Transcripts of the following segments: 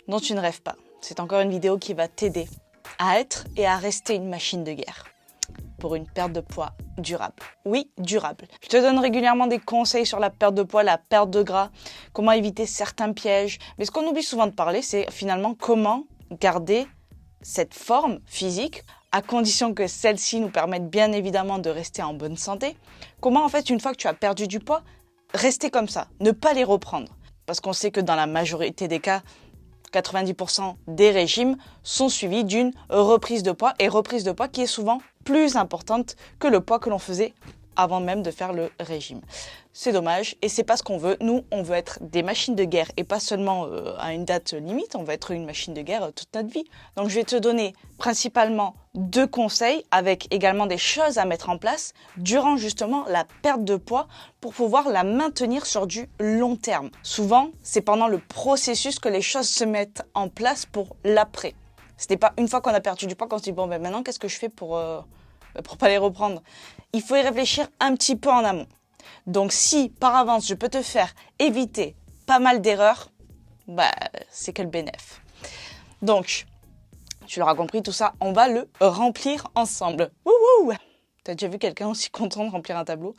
dont tu ne rêves pas. C'est encore une vidéo qui va t'aider à être et à rester une machine de guerre pour une perte de poids durable. Oui, durable. Je te donne régulièrement des conseils sur la perte de poids, la perte de gras, comment éviter certains pièges. Mais ce qu'on oublie souvent de parler, c'est finalement comment garder cette forme physique, à condition que celle-ci nous permette bien évidemment de rester en bonne santé. Comment en fait, une fois que tu as perdu du poids, rester comme ça, ne pas les reprendre. Parce qu'on sait que dans la majorité des cas, 90% des régimes sont suivis d'une reprise de poids, et reprise de poids qui est souvent plus importante que le poids que l'on faisait avant même de faire le régime. C'est dommage et c'est pas ce qu'on veut. Nous, on veut être des machines de guerre et pas seulement à une date limite, on veut être une machine de guerre toute notre vie. Donc je vais te donner principalement 2 conseils avec également des choses à mettre en place durant justement la perte de poids pour pouvoir la maintenir sur du long terme. Souvent, c'est pendant le processus que les choses se mettent en place pour l'après. Ce n'est pas une fois qu'on a perdu du poids qu'on se dit bon ben maintenant qu'est-ce que je fais pour pas les reprendre. Il faut y réfléchir un petit peu en amont. Donc si par avance je peux te faire éviter pas mal d'erreurs, bah c'est que le bénéf. Donc, tu l'auras compris, tout ça, on va le remplir ensemble. Wouhou! T'as déjà vu quelqu'un aussi content de remplir un tableau?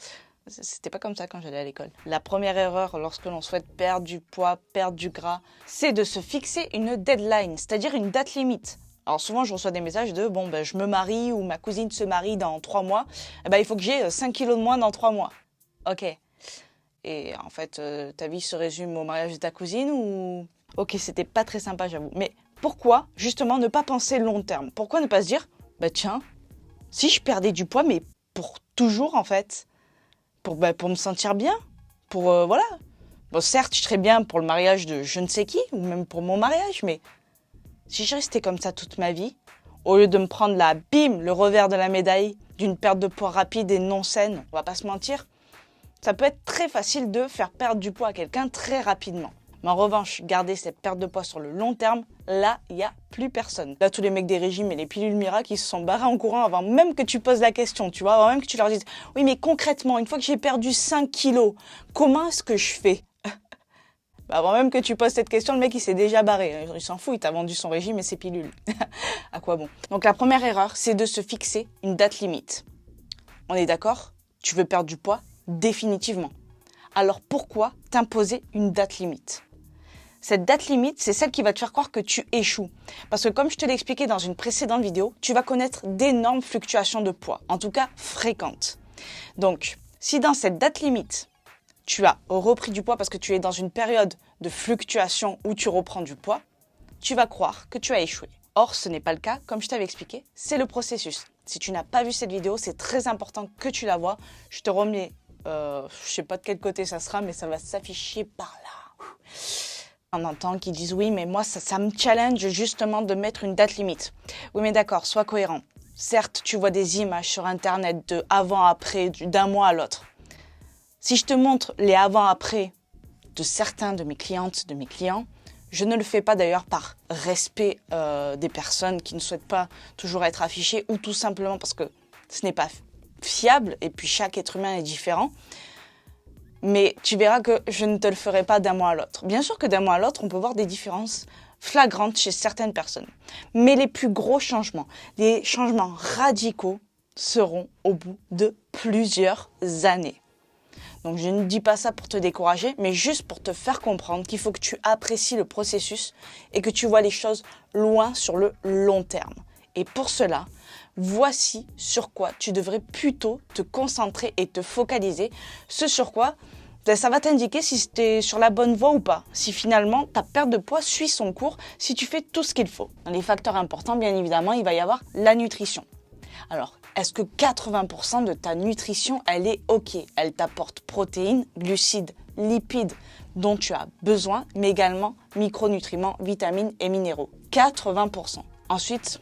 C'était pas comme ça quand j'allais à l'école. La première erreur lorsque l'on souhaite perdre du poids, perdre du gras, c'est de se fixer une deadline, c'est-à-dire une date limite. Alors souvent, je reçois des messages de « bon, ben, je me marie » ou « ma cousine se marie dans 3 mois. Eh ben, il faut que j'ai 5 kilos de moins dans 3 mois. » Ok. Et en fait, ta vie se résume au mariage de ta cousine ou... Ok, c'était pas très sympa, j'avoue. Mais pourquoi, justement, ne pas penser long terme? Pourquoi ne pas se dire « bah tiens, si je perdais du poids, mais pour toujours, en fait, pour me sentir bien, pour... voilà. Bon, certes, je serais bien pour le mariage de je ne sais qui, ou même pour mon mariage, mais... si je restais comme ça toute ma vie, au lieu de me prendre le revers de la médaille d'une perte de poids rapide et non saine, on va pas se mentir, ça peut être très facile de faire perdre du poids à quelqu'un très rapidement. Mais en revanche, garder cette perte de poids sur le long terme, là, il n'y a plus personne. Là, tous les mecs des régimes et les pilules miracles, ils se sont barrés en courant avant même que tu poses la question, tu vois, avant même que tu leur dises « oui, mais concrètement, une fois que j'ai perdu 5 kilos, comment est-ce que je fais ?» Avant même que tu poses cette question, le mec, il s'est déjà barré. Il s'en fout, il t'a vendu son régime et ses pilules. À quoi bon? Donc la première erreur, c'est de se fixer une date limite. On est d'accord? Tu veux perdre du poids? Définitivement. Alors pourquoi t'imposer une date limite? Cette date limite, c'est celle qui va te faire croire que tu échoues. Parce que comme je te l'ai expliqué dans une précédente vidéo, tu vas connaître d'énormes fluctuations de poids, en tout cas fréquentes. Donc, si dans cette date limite, tu as repris du poids parce que tu es dans une période de fluctuation où tu reprends du poids, tu vas croire que tu as échoué. Or, ce n'est pas le cas, comme je t'avais expliqué, c'est le processus. Si tu n'as pas vu cette vidéo, c'est très important que tu la vois. Je te remets, je sais pas de quel côté ça sera, mais ça va s'afficher par là. On entend qu'ils disent oui, mais moi, ça me challenge justement de mettre une date limite. Oui, mais d'accord, sois cohérent. Certes, tu vois des images sur Internet de avant-après, d'un mois à l'autre. Si je te montre les avant-après de certains de mes clientes, de mes clients, je ne le fais pas d'ailleurs par respect des personnes qui ne souhaitent pas toujours être affichées ou tout simplement parce que ce n'est pas fiable et puis chaque être humain est différent. Mais tu verras que je ne te le ferai pas d'un mois à l'autre. Bien sûr que d'un mois à l'autre, on peut voir des différences flagrantes chez certaines personnes. Mais les plus gros changements, les changements radicaux seront au bout de plusieurs années. Donc je ne dis pas ça pour te décourager, mais juste pour te faire comprendre qu'il faut que tu apprécies le processus et que tu vois les choses loin sur le long terme. Et pour cela, voici sur quoi tu devrais plutôt te concentrer et te focaliser. Ce sur quoi, ça va t'indiquer si tu es sur la bonne voie ou pas. Si finalement ta perte de poids suit son cours, si tu fais tout ce qu'il faut. Dans les facteurs importants, bien évidemment, il va y avoir la nutrition. Alors, est-ce que 80% de ta nutrition, elle est OK? Elle t'apporte protéines, glucides, lipides dont tu as besoin, mais également micronutriments, vitamines et minéraux. 80%. Ensuite,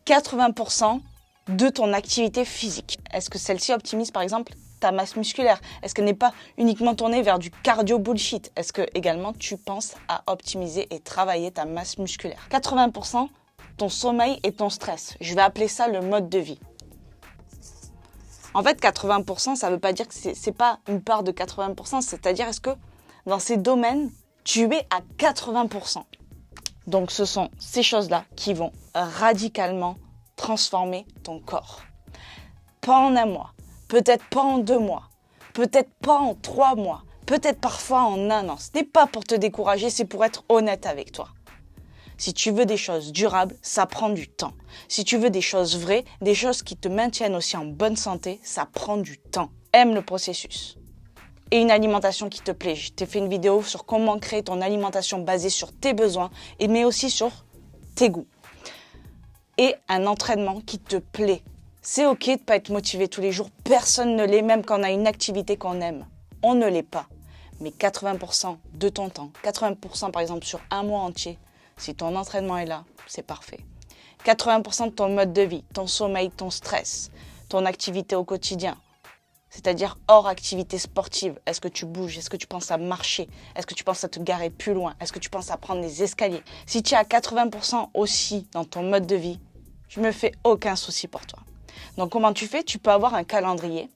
80% de ton activité physique. Est-ce que celle-ci optimise par exemple ta masse musculaire? Est-ce qu'elle n'est pas uniquement tournée vers du cardio bullshit? Est-ce que également tu penses à optimiser et travailler ta masse musculaire? 80%, ton sommeil et ton stress. Je vais appeler ça le mode de vie. En fait, 80%, ça ne veut pas dire que c'est pas une part de 80%, c'est-à-dire est-ce que dans ces domaines, tu es à 80%. Donc ce sont ces choses-là qui vont radicalement transformer ton corps. Pas en un mois, peut-être pas en 2 mois, peut-être pas en 3 mois, peut-être parfois en 1 an. Ce n'est pas pour te décourager, c'est pour être honnête avec toi. Si tu veux des choses durables, ça prend du temps. Si tu veux des choses vraies, des choses qui te maintiennent aussi en bonne santé, ça prend du temps. Aime le processus. Et une alimentation qui te plaît. Je t'ai fait une vidéo sur comment créer ton alimentation basée sur tes besoins, mais aussi sur tes goûts. Et un entraînement qui te plaît. C'est ok de ne pas être motivé tous les jours. Personne ne l'est, même quand on a une activité qu'on aime. On ne l'est pas. Mais 80% de ton temps, 80% par exemple sur un mois entier, si ton entraînement est là, c'est parfait. 80% de ton mode de vie, ton sommeil, ton stress, ton activité au quotidien, c'est-à-dire hors activité sportive. Est-ce que tu bouges? Est-ce que tu penses à marcher? Est-ce que tu penses à te garer plus loin? Est-ce que tu penses à prendre les escaliers? Si tu es à 80% aussi dans ton mode de vie, je me fais aucun souci pour toi. Donc comment tu fais? Tu peux avoir un calendrier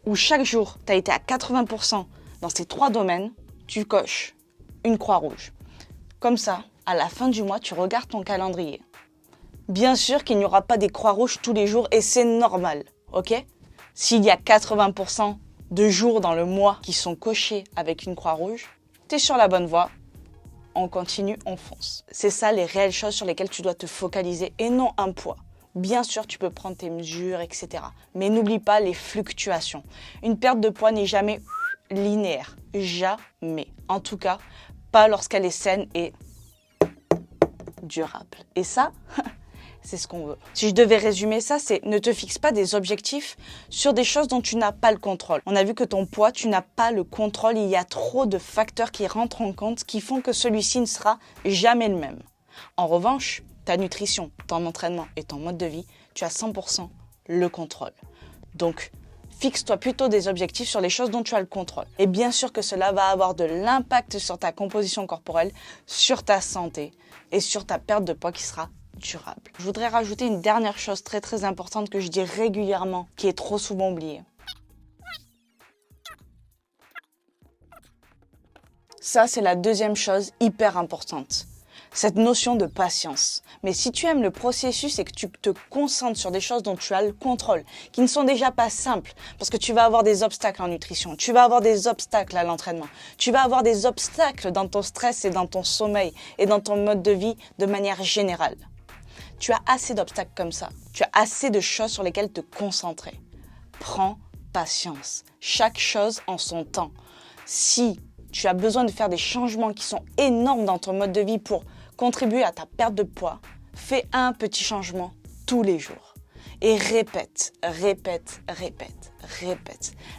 où chaque jour, tu as été à 80% dans ces 3 domaines, tu coches une croix rouge. Comme ça, à la fin du mois, tu regardes ton calendrier. Bien sûr qu'il n'y aura pas des croix rouges tous les jours et c'est normal, ok? S'il y a 80% de jours dans le mois qui sont cochés avec une croix rouge, tu es sur la bonne voie, on continue, on fonce. C'est ça les réelles choses sur lesquelles tu dois te focaliser et non un poids. Bien sûr, tu peux prendre tes mesures, etc. Mais n'oublie pas les fluctuations. Une perte de poids n'est jamais linéaire, jamais. En tout cas, pas lorsqu'elle est saine et durable. Et ça, c'est ce qu'on veut. Si je devais résumer ça, c'est ne te fixe pas des objectifs sur des choses dont tu n'as pas le contrôle. On a vu que ton poids, tu n'as pas le contrôle. Il y a trop de facteurs qui rentrent en compte qui font que celui-ci ne sera jamais le même. En revanche, ta nutrition, ton entraînement et ton mode de vie, tu as 100% le contrôle. Donc, fixe-toi plutôt des objectifs sur les choses dont tu as le contrôle. Et bien sûr que cela va avoir de l'impact sur ta composition corporelle, sur ta santé et sur ta perte de poids qui sera durable. Je voudrais rajouter une dernière chose très très importante que je dis régulièrement, qui est trop souvent oubliée. Ça, c'est la deuxième chose hyper importante. Cette notion de patience. Mais si tu aimes le processus et que tu te concentres sur des choses dont tu as le contrôle, qui ne sont déjà pas simples, parce que tu vas avoir des obstacles en nutrition, tu vas avoir des obstacles à l'entraînement, tu vas avoir des obstacles dans ton stress et dans ton sommeil et dans ton mode de vie de manière générale. Tu as assez d'obstacles comme ça. Tu as assez de choses sur lesquelles te concentrer. Prends patience. Chaque chose en son temps. Si tu as besoin de faire des changements qui sont énormes dans ton mode de vie pour contribuer à ta perte de poids, fais un petit changement tous les jours. Et répète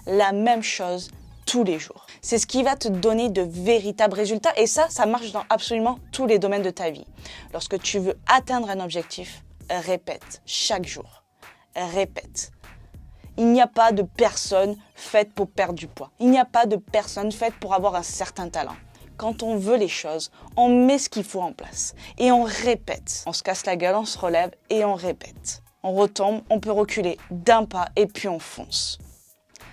la même chose tous les jours. C'est ce qui va te donner de véritables résultats et ça marche dans absolument tous les domaines de ta vie. Lorsque tu veux atteindre un objectif, répète chaque jour. Répète. Il n'y a pas de personne faite pour perdre du poids. Il n'y a pas de personne faite pour avoir un certain talent. Quand on veut les choses, on met ce qu'il faut en place et on répète. On se casse la gueule, on se relève et on répète. On retombe, on peut reculer d'un pas et puis on fonce.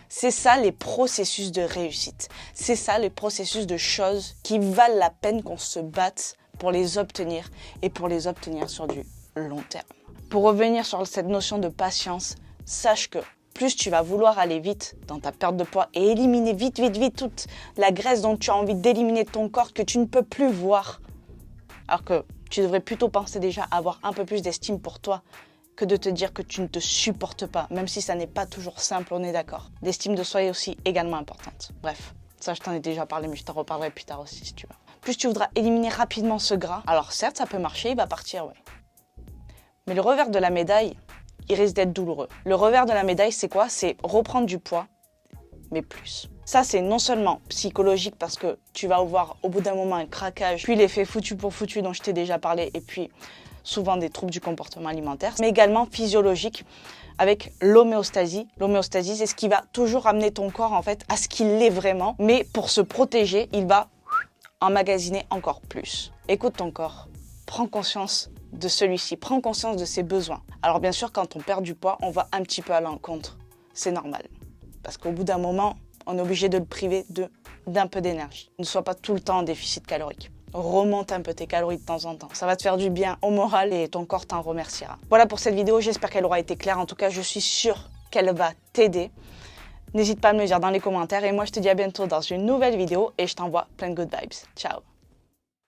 C'est ça les processus de réussite. C'est ça les processus de choses qui valent la peine qu'on se batte pour les obtenir et pour les obtenir sur du long terme. Pour revenir sur cette notion de patience, sache que plus tu vas vouloir aller vite dans ta perte de poids et éliminer vite toute la graisse dont tu as envie d'éliminer de ton corps que tu ne peux plus voir, alors que tu devrais plutôt penser déjà à avoir un peu plus d'estime pour toi que de te dire que tu ne te supportes pas, même si ça n'est pas toujours simple, on est d'accord. L'estime de soi est aussi également importante. Bref, ça je t'en ai déjà parlé, mais je t'en reparlerai plus tard aussi si tu veux. Plus tu voudras éliminer rapidement ce gras, alors certes ça peut marcher, il va partir, ouais. Mais le revers de la médaille, il risque d'être douloureux. Le revers de la médaille, c'est quoi? C'est reprendre du poids, mais plus. Ça, c'est non seulement psychologique parce que tu vas avoir au bout d'un moment un craquage, puis l'effet foutu pour foutu dont je t'ai déjà parlé, et puis souvent des troubles du comportement alimentaire, mais également physiologique avec l'homéostasie. L'homéostasie, c'est ce qui va toujours amener ton corps en fait à ce qu'il est vraiment, mais pour se protéger, il va emmagasiner encore plus. Écoute ton corps, prends conscience de celui-ci, prends conscience de ses besoins. Alors bien sûr, quand on perd du poids, on va un petit peu à l'encontre. C'est normal. Parce qu'au bout d'un moment, on est obligé de le priver de d'un peu d'énergie. Ne sois pas tout le temps en déficit calorique. Remonte un peu tes calories de temps en temps. Ça va te faire du bien au moral et ton corps t'en remerciera. Voilà pour cette vidéo, j'espère qu'elle aura été claire. En tout cas, je suis sûre qu'elle va t'aider. N'hésite pas à me le dire dans les commentaires et moi je te dis à bientôt dans une nouvelle vidéo et je t'envoie plein de good vibes. Ciao!